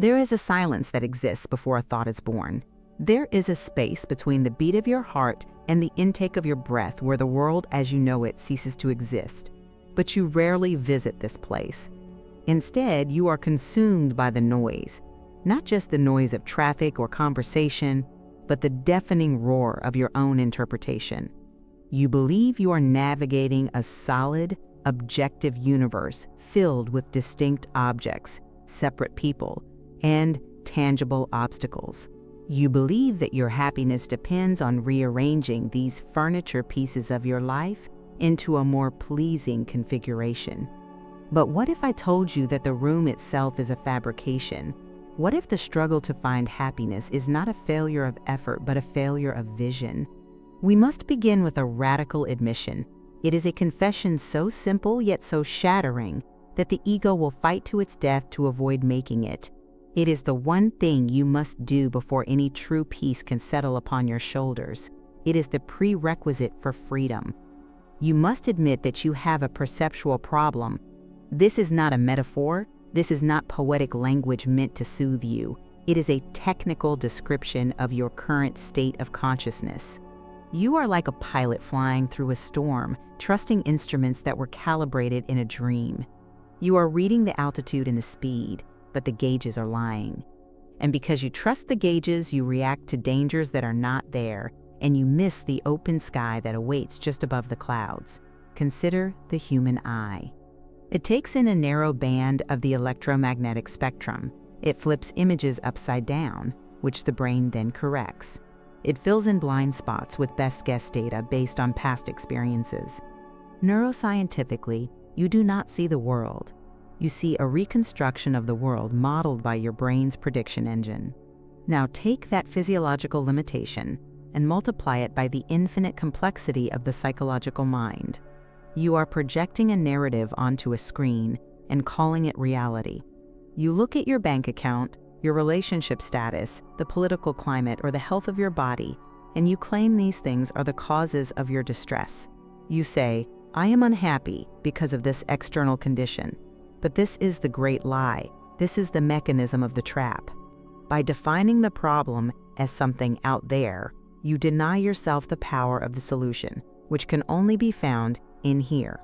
There is a silence that exists before a thought is born. There is a space between the beat of your heart and the intake of your breath where the world as you know it ceases to exist. But you rarely visit this place. Instead, you are consumed by the noise, not just the noise of traffic or conversation, but the deafening roar of your own interpretation. You believe you are navigating a solid, objective universe filled with distinct objects, separate people, and tangible obstacles. You believe that your happiness depends on rearranging these furniture pieces of your life into a more pleasing configuration. But what if I told you that the room itself is a fabrication? What if the struggle to find happiness is not a failure of effort, but a failure of vision? We must begin with a radical admission. It is a confession so simple yet so shattering that the ego will fight to its death to avoid making it. It is the one thing you must do before any true peace can settle upon your shoulders. It is the prerequisite for freedom. You must admit that you have a perceptual problem. This is not a metaphor. This is not poetic language meant to soothe you. It is a technical description of your current state of consciousness. You are like a pilot flying through a storm, trusting instruments that were calibrated in a dream. You are reading the altitude and the speed, but the gauges are lying. And because you trust the gauges, you react to dangers that are not there, and you miss the open sky that awaits just above the clouds. Consider the human eye. It takes in a narrow band of the electromagnetic spectrum. It flips images upside down, which the brain then corrects. It fills in blind spots with best guess data based on past experiences. Neuroscientifically, you do not see the world. You see a reconstruction of the world modeled by your brain's prediction engine. Now take that physiological limitation and multiply it by the infinite complexity of the psychological mind. You are projecting a narrative onto a screen and calling it reality. You look at your bank account, your relationship status, the political climate, or the health of your body, and you claim these things are the causes of your distress. You say, I am unhappy because of this external condition. But this is the great lie. This is the mechanism of the trap. By defining the problem as something out there, you deny yourself the power of the solution, which can only be found in here.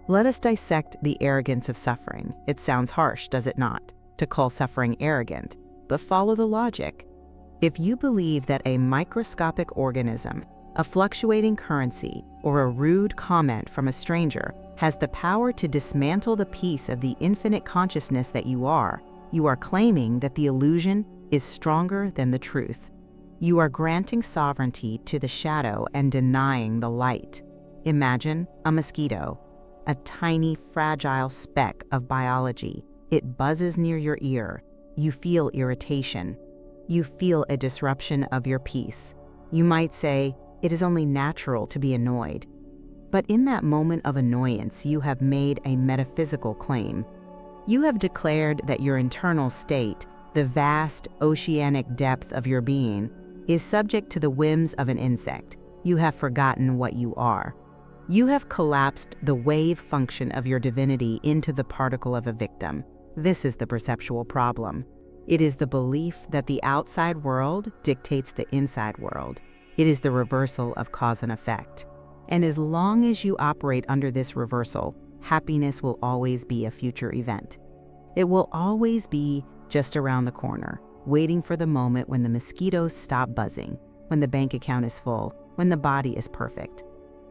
Let us dissect the arrogance of suffering. It sounds harsh, does it not, to call suffering arrogant, but follow the logic. If you believe that a microscopic organism, a fluctuating currency, or a rude comment from a stranger has the power to dismantle the piece of the infinite consciousness that you are claiming that the illusion is stronger than the truth. You are granting sovereignty to the shadow and denying the light. Imagine a mosquito, a tiny, fragile speck of biology. It buzzes near your ear. You feel irritation. You feel a disruption of your peace. You might say, it is only natural to be annoyed. But in that moment of annoyance, you have made a metaphysical claim. You have declared that your internal state, the vast oceanic depth of your being, is subject to the whims of an insect. You have forgotten what you are. You have collapsed the wave function of your divinity into the particle of a victim. This is the perceptual problem. It is the belief that the outside world dictates the inside world. It is the reversal of cause and effect. And as long as you operate under this reversal, happiness will always be a future event. It will always be just around the corner, waiting for the moment when the mosquitoes stop buzzing, when the bank account is full, when the body is perfect.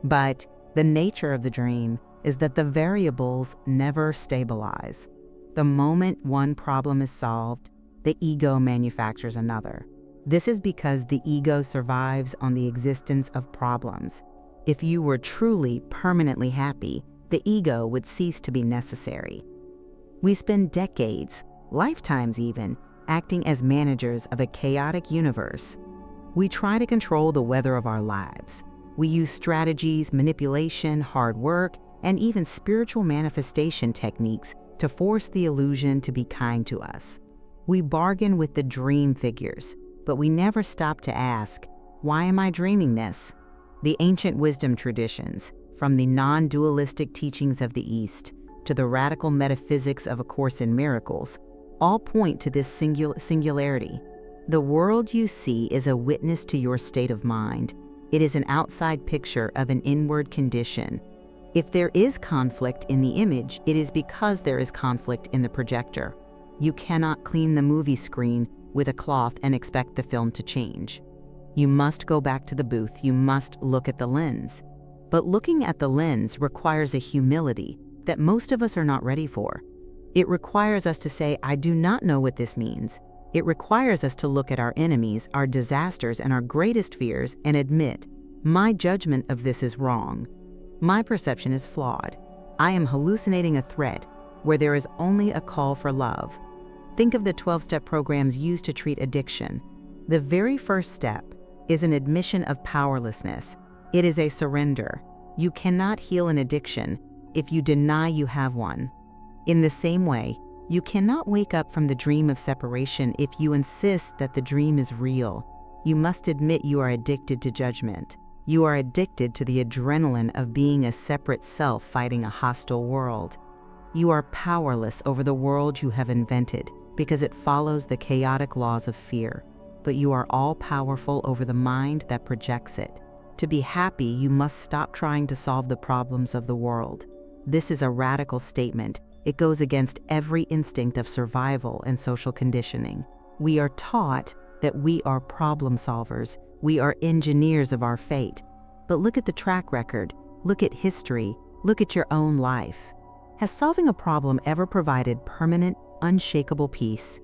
But the nature of the dream is that the variables never stabilize. The moment one problem is solved, the ego manufactures another. This is because the ego survives on the existence of problems. If you were truly permanently happy, the ego would cease to be necessary. We spend decades, lifetimes even, acting as managers of a chaotic universe. We try to control the weather of our lives. We use strategies, manipulation, hard work, and even spiritual manifestation techniques to force the illusion to be kind to us. We bargain with the dream figures, but we never stop to ask, why am I dreaming this? The ancient wisdom traditions, from the non-dualistic teachings of the East to the radical metaphysics of A Course in Miracles, all point to this singularity. The world you see is a witness to your state of mind. It is an outside picture of an inward condition. If there is conflict in the image, it is because there is conflict in the projector. You cannot clean the movie screen with a cloth and expect the film to change. You must go back to the booth. You must look at the lens. But looking at the lens requires a humility that most of us are not ready for. It requires us to say, I do not know what this means. It requires us to look at our enemies, our disasters, and our greatest fears and admit, my judgment of this is wrong. My perception is flawed. I am hallucinating a threat where there is only a call for love. Think of the 12-step programs used to treat addiction. The very first step is an admission of powerlessness. It is a surrender. You cannot heal an addiction if you deny you have one. In the same way, you cannot wake up from the dream of separation if you insist that the dream is real. You must admit you are addicted to judgment. You are addicted to the adrenaline of being a separate self fighting a hostile world. You are powerless over the world you have invented because it follows the chaotic laws of fear. But you are all-powerful over the mind that projects it. To be happy, you must stop trying to solve the problems of the world. This is a radical statement. It goes against every instinct of survival and social conditioning. We are taught that we are problem solvers. We are engineers of our fate. But look at the track record. Look at history. Look at your own life. Has solving a problem ever provided permanent, unshakable peace?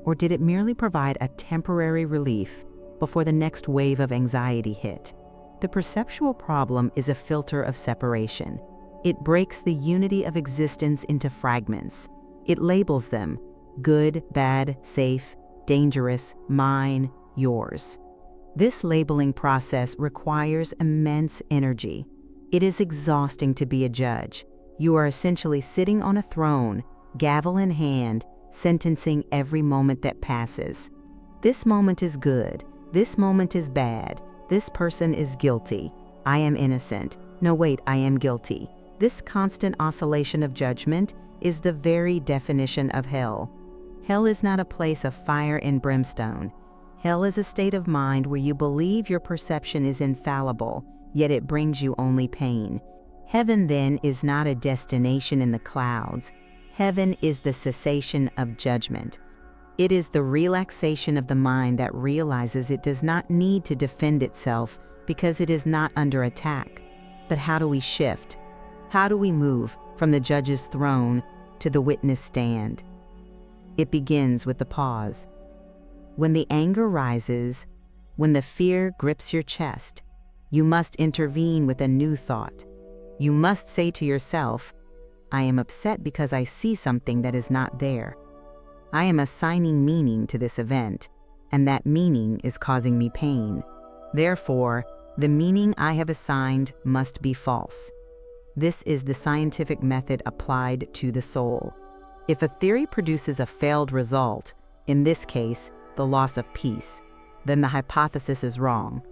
Or did it merely provide a temporary relief before the next wave of anxiety hit? The perceptual problem is a filter of separation. It breaks the unity of existence into fragments. It labels them: good, bad, safe, dangerous, mine, yours. This labeling process requires immense energy. It is exhausting to be a judge. You are essentially sitting on a throne, gavel in hand, sentencing every moment that passes. This moment is good. This moment is bad. This person is guilty. I am innocent. No, wait, I am guilty. This constant oscillation of judgment is the very definition of hell. Hell is not a place of fire and brimstone. Hell is a state of mind where you believe your perception is infallible, yet it brings you only pain. Heaven, then, is not a destination in the clouds. Heaven is the cessation of judgment. It is the relaxation of the mind that realizes it does not need to defend itself because it is not under attack. But how do we shift? How do we move from the judge's throne to the witness stand? It begins with the pause. When the anger rises, when the fear grips your chest, you must intervene with a new thought. You must say to yourself, I am upset because I see something that is not there. I am assigning meaning to this event, and that meaning is causing me pain. Therefore, the meaning I have assigned must be false. This is the scientific method applied to the soul. If a theory produces a failed result, in this case, the loss of peace, then the hypothesis is wrong.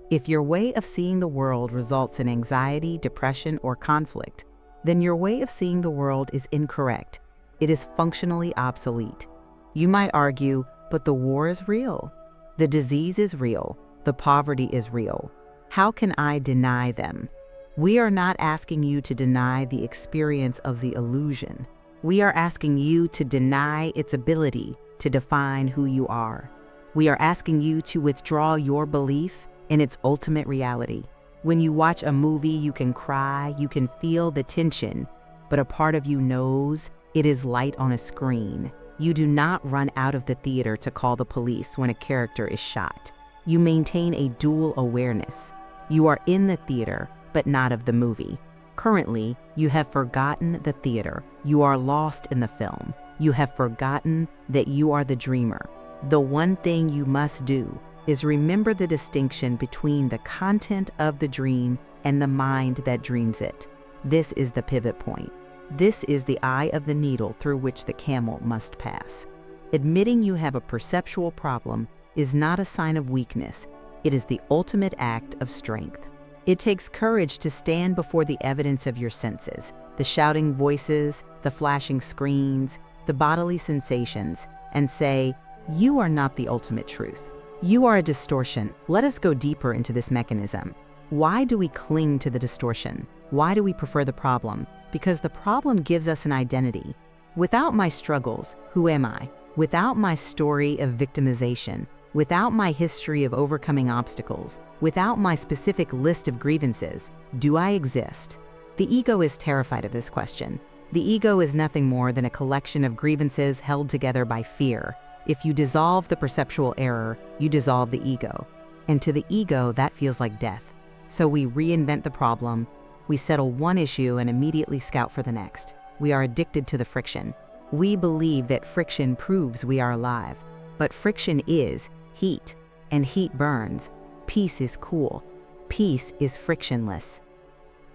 If your way of seeing the world results in anxiety, depression, or conflict, then your way of seeing the world is incorrect. It is functionally obsolete. You might argue, but the war is real. The disease is real. The poverty is real. How can I deny them? We are not asking you to deny the experience of the illusion. We are asking you to deny its ability to define who you are. We are asking you to withdraw your belief in its ultimate reality. When you watch a movie, you can cry, you can feel the tension, but a part of you knows it is light on a screen. You do not run out of the theater to call the police when a character is shot. You maintain a dual awareness. You are in the theater, but not of the movie. Currently, you have forgotten the theater. You are lost in the film. You have forgotten that you are the dreamer. The one thing you must do is remember the distinction between the content of the dream and the mind that dreams it. This is the pivot point. This is the eye of the needle through which the camel must pass. Admitting you have a perceptual problem is not a sign of weakness. It is the ultimate act of strength. It takes courage to stand before the evidence of your senses, the shouting voices, the flashing screens, the bodily sensations, and say, "You are not the ultimate truth. You are a distortion." Let us go deeper into this mechanism. Why do we cling to the distortion? Why do we prefer the problem? Because the problem gives us an identity. Without my struggles, who am I? Without my story of victimization, without my history of overcoming obstacles, without my specific list of grievances, do I exist? The ego is terrified of this question. The ego is nothing more than a collection of grievances held together by fear. If you dissolve the perceptual error, you dissolve the ego. And to the ego, that feels like death. So we reinvent the problem, we settle one issue and immediately scout for the next. We are addicted to the friction. We believe that friction proves we are alive. But friction is heat, and heat burns. Peace is cool. Peace is frictionless.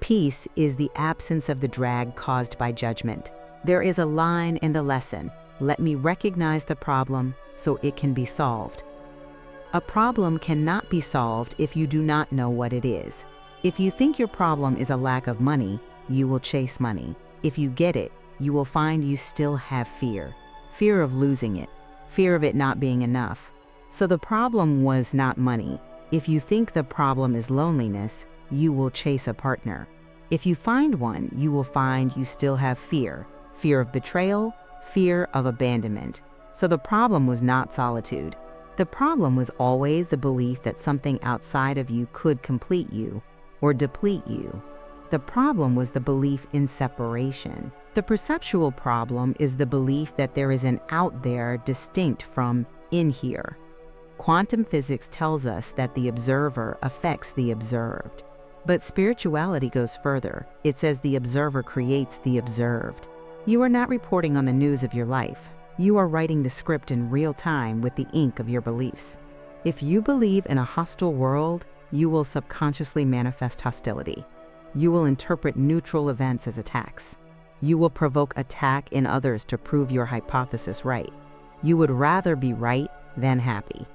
Peace is the absence of the drag caused by judgment. There is a line in the lesson, "Let me recognize the problem so it can be solved." A problem cannot be solved if you do not know what it is. If you think your problem is a lack of money, you will chase money. If you get it, you will find you still have fear. Fear of losing it. Fear of it not being enough. So the problem was not money. If you think the problem is loneliness, you will chase a partner. If you find one, you will find you still have fear. Fear of betrayal, fear of abandonment. So the problem was not solitude. The problem was always the belief that something outside of you could complete you or deplete you. The problem was the belief in separation. The perceptual problem is the belief that there is an out there distinct from in here. Quantum physics tells us that the observer affects the observed. But spirituality goes further. It says the observer creates the observed. You are not reporting on the news of your life. You are writing the script in real time with the ink of your beliefs. If you believe in a hostile world, you will subconsciously manifest hostility. You will interpret neutral events as attacks. You will provoke attack in others to prove your hypothesis right. You would rather be right than happy.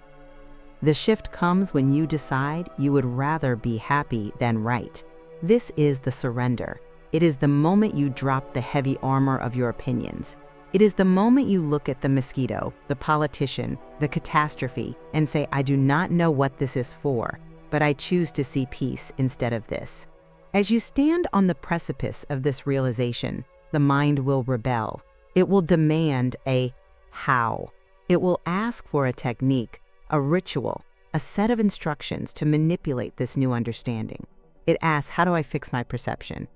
The shift comes when you decide you would rather be happy than right. This is the surrender. It is the moment you drop the heavy armor of your opinions. It is the moment you look at the mosquito, the politician, the catastrophe, and say, "I do not know what this is for, but I choose to see peace instead of this." As you stand on the precipice of this realization, the mind will rebel. It will demand a how. It will ask for a technique, a ritual, a set of instructions to manipulate this new understanding. It asks, how do I fix my perception?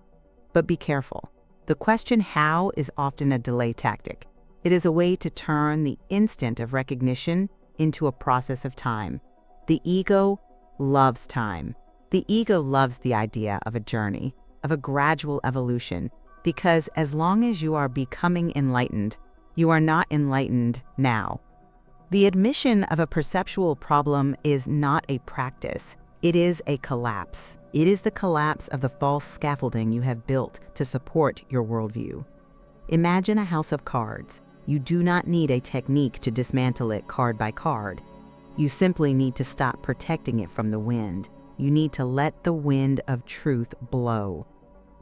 But be careful. The question how is often a delay tactic. It is a way to turn the instant of recognition into a process of time. The ego loves time. The ego loves the idea of a journey, of a gradual evolution, because as long as you are becoming enlightened, you are not enlightened now. The admission of a perceptual problem is not a practice. It is a collapse. It is the collapse of the false scaffolding you have built to support your worldview. Imagine a house of cards. You do not need a technique to dismantle it card by card. You simply need to stop protecting it from the wind. You need to let the wind of truth blow.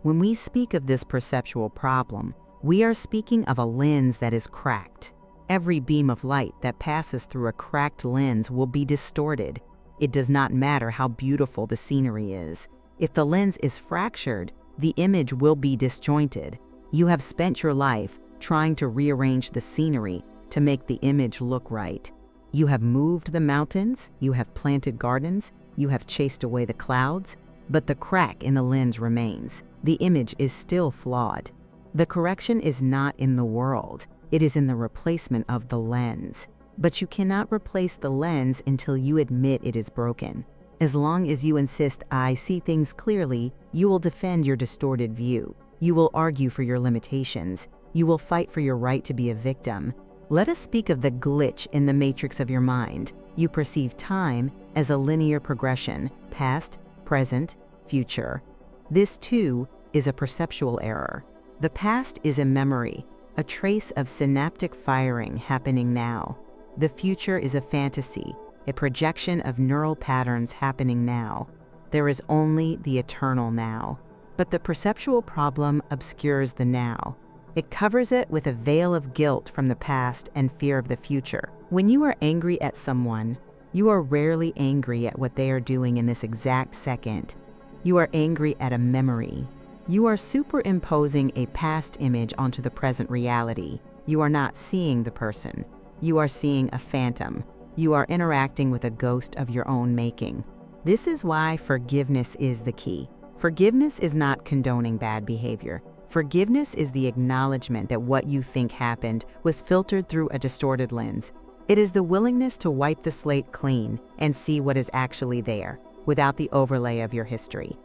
When we speak of this perceptual problem, we are speaking of a lens that is cracked. Every beam of light that passes through a cracked lens will be distorted. It does not matter how beautiful the scenery is. If the lens is fractured, the image will be disjointed. You have spent your life trying to rearrange the scenery to make the image look right. You have moved the mountains, you have planted gardens, you have chased away the clouds, but the crack in the lens remains. The image is still flawed. The correction is not in the world. It is in the replacement of the lens. But you cannot replace the lens until you admit it is broken. As long as you insist, "I see things clearly," you will defend your distorted view. You will argue for your limitations. You will fight for your right to be a victim. Let us speak of the glitch in the matrix of your mind. You perceive time as a linear progression, past, present, future. This too is a perceptual error. The past is a memory, a trace of synaptic firing happening now. The future is a fantasy, a projection of neural patterns happening now. There is only the eternal now. But the perceptual problem obscures the now. It covers it with a veil of guilt from the past and fear of the future. When you are angry at someone, you are rarely angry at what they are doing in this exact second. You are angry at a memory. You are superimposing a past image onto the present reality. You are not seeing the person. You are seeing a phantom. You are interacting with a ghost of your own making. This is why forgiveness is the key. Forgiveness is not condoning bad behavior. Forgiveness is the acknowledgement that what you think happened was filtered through a distorted lens. It is the willingness to wipe the slate clean and see what is actually there, without the overlay of your history.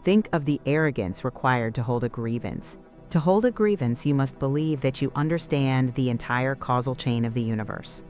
Think of the arrogance required to hold a grievance. To hold a grievance, you must believe that you understand the entire causal chain of the universe.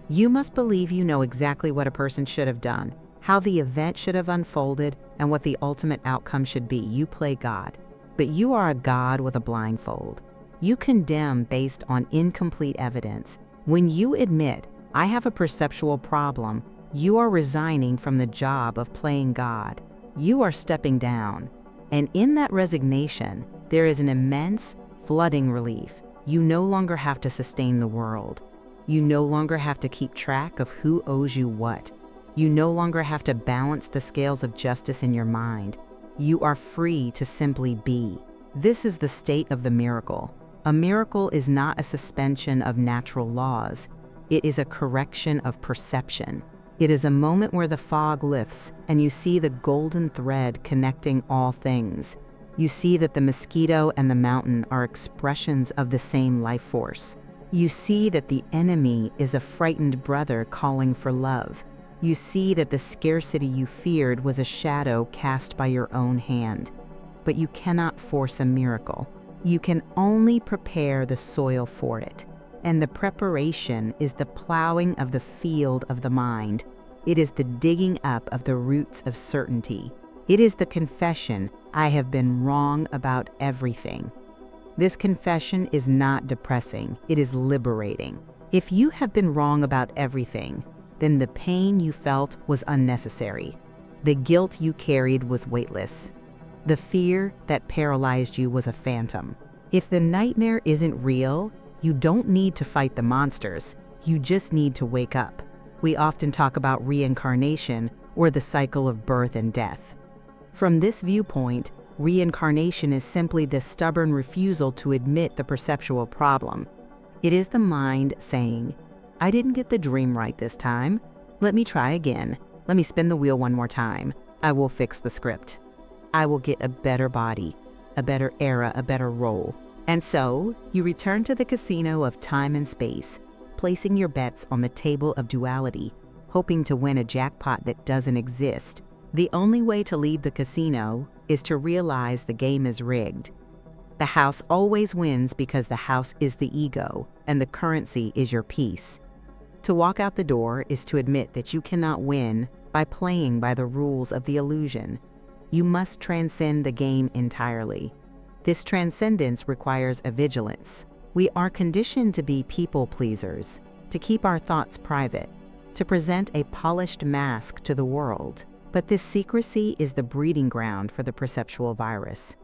You must believe you know exactly what a person should have done, how the event should have unfolded, and what the ultimate outcome should be. You play God. But you are a God with a blindfold. You condemn based on incomplete evidence. When you admit, I have a perceptual problem, you are resigning from the job of playing God. You are stepping down. And in that resignation, there is an immense, flooding relief. You no longer have to sustain the world. You no longer have to keep track of who owes you what. You no longer have to balance the scales of justice in your mind. You are free to simply be. This is the state of the miracle. A miracle is not a suspension of natural laws. It is a correction of perception. It is a moment where the fog lifts and you see the golden thread connecting all things. You see that the mosquito and the mountain are expressions of the same life force. You see that the enemy is a frightened brother calling for love. You see that the scarcity you feared was a shadow cast by your own hand. But you cannot force a miracle. You can only prepare the soil for it. And the preparation is the plowing of the field of the mind. It is the digging up of the roots of certainty. It is the confession, I have been wrong about everything. This confession is not depressing, it is liberating. If you have been wrong about everything, then the pain you felt was unnecessary. The guilt you carried was weightless. The fear that paralyzed you was a phantom. If the nightmare isn't real, you don't need to fight the monsters. You just need to wake up. We often talk about reincarnation or the cycle of birth and death. From this viewpoint, reincarnation is simply the stubborn refusal to admit the perceptual problem. It is the mind saying, I didn't get the dream right this time. Let me try again. Let me spin the wheel one more time. I will fix the script. I will get a better body, a better era, a better role. And so, you return to the casino of time and space, placing your bets on the table of duality, hoping to win a jackpot that doesn't exist. The only way to leave the casino is to realize the game is rigged. The house always wins because the house is the ego, and the currency is your peace. To walk out the door is to admit that you cannot win by playing by the rules of the illusion. You must transcend the game entirely. This transcendence requires a vigilance. We are conditioned to be people pleasers, to keep our thoughts private, to present a polished mask to the world. But this secrecy is the breeding ground for the perceptual virus.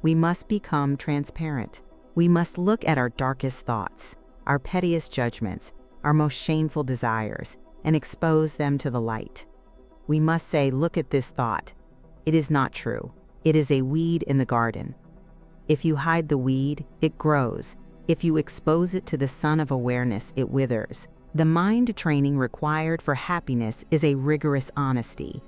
We must become transparent. We must look at our darkest thoughts, our pettiest judgments, our most shameful desires, and expose them to the light. We must say, look at this thought. It is not true. It is a weed in the garden. If you hide the weed, it grows. If you expose it to the sun of awareness, it withers. The mind training required for happiness is a rigorous honesty.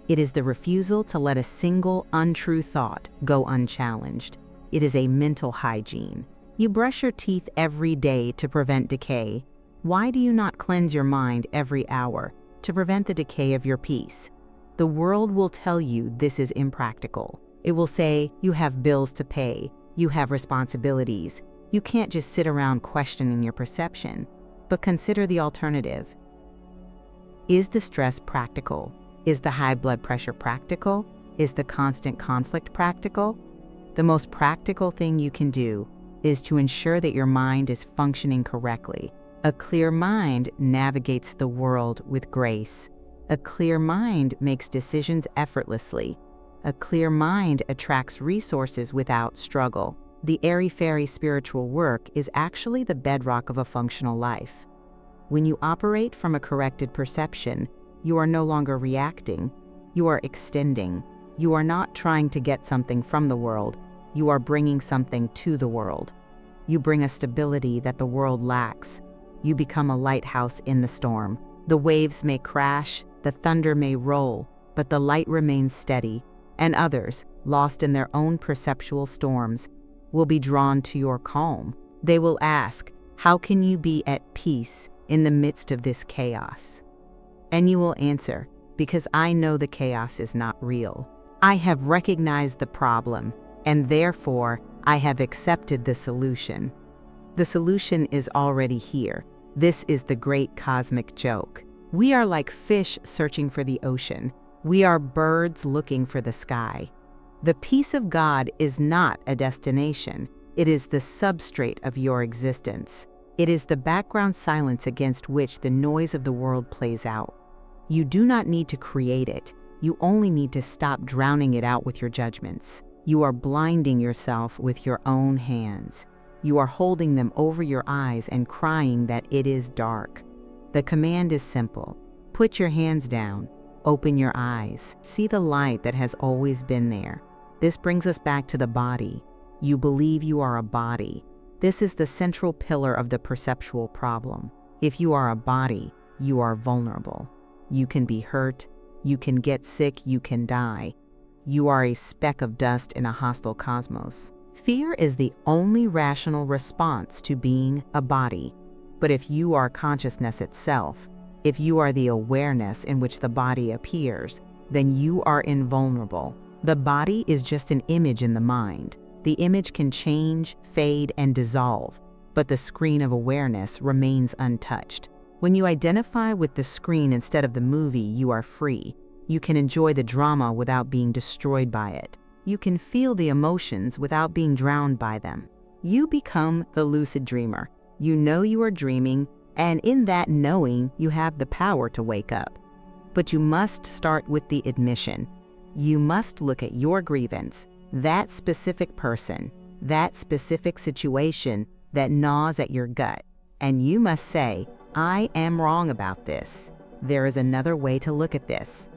It is the refusal to let a single untrue thought go unchallenged. It is a mental hygiene. You brush your teeth every day to prevent decay. Why do you not cleanse your mind every hour to prevent the decay of your peace? The world will tell you this is impractical. It will say, you have bills to pay, you have responsibilities, you can't just sit around questioning your perception. But consider the alternative. Is the stress practical? Is the high blood pressure practical? Is the constant conflict practical? The most practical thing you can do is to ensure that your mind is functioning correctly. A clear mind navigates the world with grace. A clear mind makes decisions effortlessly. A clear mind attracts resources without struggle. The airy-fairy spiritual work is actually the bedrock of a functional life. When you operate from a corrected perception, you are no longer reacting, you are extending. You are not trying to get something from the world, you are bringing something to the world. You bring a stability that the world lacks. You become a lighthouse in the storm. The waves may crash, the thunder may roll, but the light remains steady, and others, lost in their own perceptual storms, will be drawn to your calm. They will ask, how can you be at peace in the midst of this chaos? And you will answer, because I know the chaos is not real. I have recognized the problem, and therefore I have accepted the solution. The solution is already here. This is the great cosmic joke. We are like fish searching for the ocean. We are birds looking for the sky. The peace of God is not a destination. It is the substrate of your existence. It is the background silence against which the noise of the world plays out. You do not need to create it. You only need to stop drowning it out with your judgments. You are blinding yourself with your own hands. You are holding them over your eyes and crying that it is dark. The command is simple. Put your hands down. Open your eyes. See the light that has always been there. This brings us back to the body. You believe you are a body. This is the central pillar of the perceptual problem. If you are a body, you are vulnerable. You can be hurt. You can get sick. You can die. You are a speck of dust in a hostile cosmos. Fear is the only rational response to being a body. But if you are consciousness itself, if you are the awareness in which the body appears, then you are invulnerable. The body is just an image in the mind. The image can change, fade, and dissolve, but the screen of awareness remains untouched. When you identify with the screen instead of the movie, you are free. You can enjoy the drama without being destroyed by it. You can feel the emotions without being drowned by them. You become the lucid dreamer. You know you are dreaming, and in that knowing, you have the power to wake up. But you must start with the admission. You must look at your grievance, that specific person, that specific situation that gnaws at your gut, and you must say, I am wrong about this. There is another way to look at this.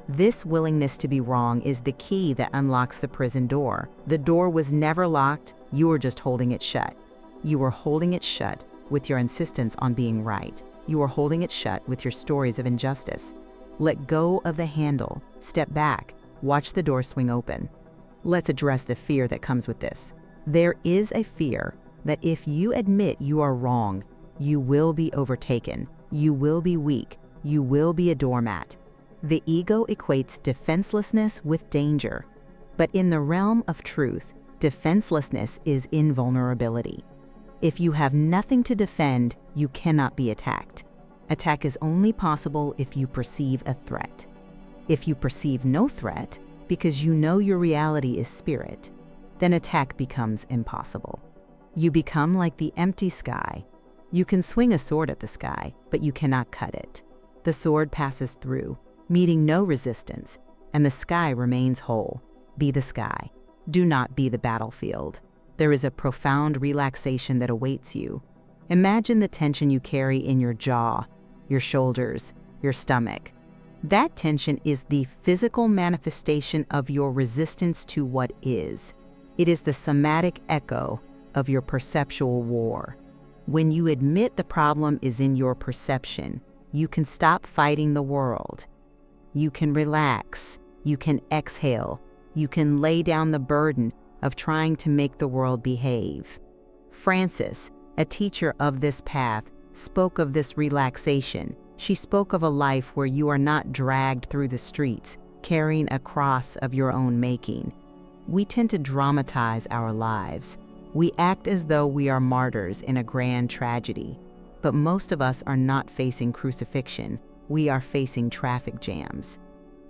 This willingness to be wrong is the key that unlocks the prison door. The door was never locked, you were just holding it shut. You were holding it shut with your insistence on being right. You were holding it shut with your stories of injustice. Let go of the handle, step back, watch the door swing open. Let's address the fear that comes with this. There is a fear that if you admit you are wrong, you will be overtaken, you will be weak, you will be a doormat. The ego equates defenselessness with danger. But in the realm of truth, defenselessness is invulnerability. If you have nothing to defend, you cannot be attacked. Attack is only possible if you perceive a threat. If you perceive no threat, because you know your reality is spirit, then attack becomes impossible. You become like the empty sky. You can swing a sword at the sky, but you cannot cut it. The sword passes through, meeting no resistance, and the sky remains whole. Be the sky. Do not be the battlefield. There is a profound relaxation that awaits you. Imagine the tension you carry in your jaw, your shoulders, your stomach. That tension is the physical manifestation of your resistance to what is. It is the somatic echo of your perceptual war. When you admit the problem is in your perception, you can stop fighting the world. You can relax. You can exhale. You can lay down the burden of trying to make the world behave. Frances, a teacher of this path, spoke of this relaxation. She spoke of a life where you are not dragged through the streets, carrying a cross of your own making. We tend to dramatize our lives. We act as though we are martyrs in a grand tragedy. But most of us are not facing crucifixion. We are facing traffic jams.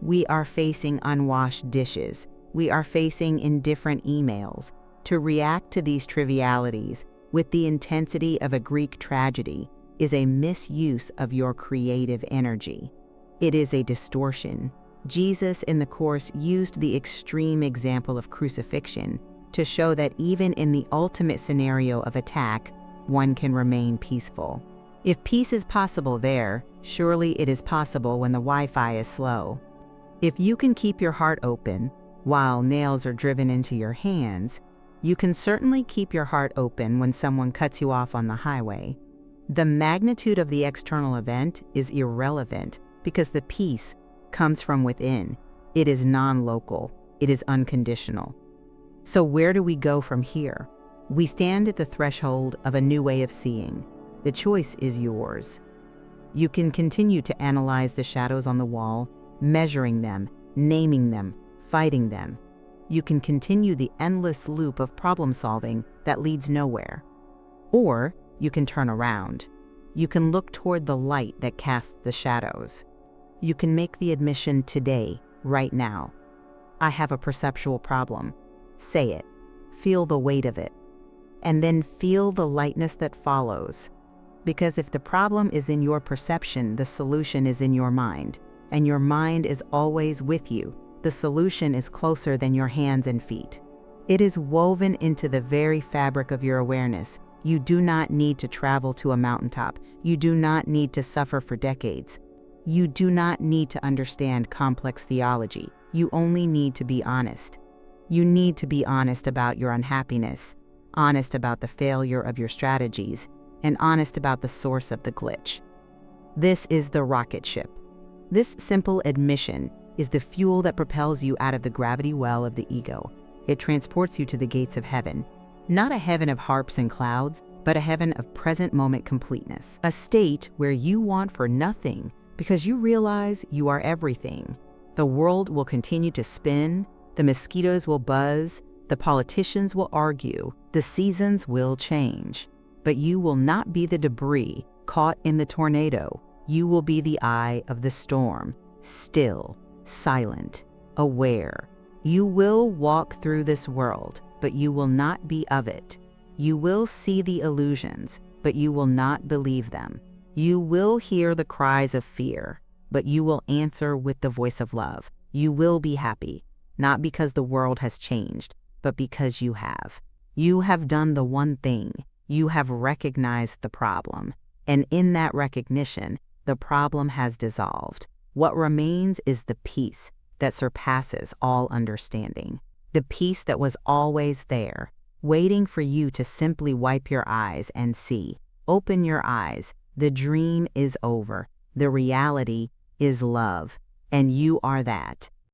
We are facing unwashed dishes. We are facing indifferent emails. To react to these trivialities with the intensity of a Greek tragedy is a misuse of your creative energy. It is a distortion. Jesus in the Course used the extreme example of crucifixion to show that even in the ultimate scenario of attack, one can remain peaceful. If peace is possible there, surely it is possible when the Wi-Fi is slow. If you can keep your heart open while nails are driven into your hands, you can certainly keep your heart open when someone cuts you off on the highway. The magnitude of the external event is irrelevant because the peace comes from within. It is non-local. It is unconditional. So where do we go from here? We stand at the threshold of a new way of seeing. The choice is yours. You can continue to analyze the shadows on the wall, measuring them, naming them, fighting them. You can continue the endless loop of problem solving that leads nowhere. Or you can turn around. You can look toward the light that casts the shadows. You can make the admission today, right now. I have a perceptual problem. Say it. Feel the weight of it. And then feel the lightness that follows. Because if the problem is in your perception, the solution is in your mind. And your mind is always with you. The solution is closer than your hands and feet. It is woven into the very fabric of your awareness. You do not need to travel to a mountaintop. You do not need to suffer for decades. You do not need to understand complex theology. You only need to be honest. You need to be honest about your unhappiness, honest about the failure of your strategies, and honest about the source of the glitch. This is the rocket ship. This simple admission is the fuel that propels you out of the gravity well of the ego. It transports you to the gates of heaven. Not a heaven of harps and clouds, but a heaven of present moment completeness. A state where you want for nothing because you realize you are everything. The world will continue to spin, the mosquitoes will buzz, the politicians will argue, the seasons will change. But you will not be the debris caught in the tornado. You will be the eye of the storm, still, silent, aware. You will walk through this world, but you will not be of it. You will see the illusions, but you will not believe them. You will hear the cries of fear, but you will answer with the voice of love. You will be happy, not because the world has changed, but because you have. You have done the one thing. You have recognized the problem, and in that recognition, the problem has dissolved. What remains is the peace that surpasses all understanding. The peace that was always there, waiting for you to simply wipe your eyes and see. Open your eyes. The dream is over. The reality is love, and you are that.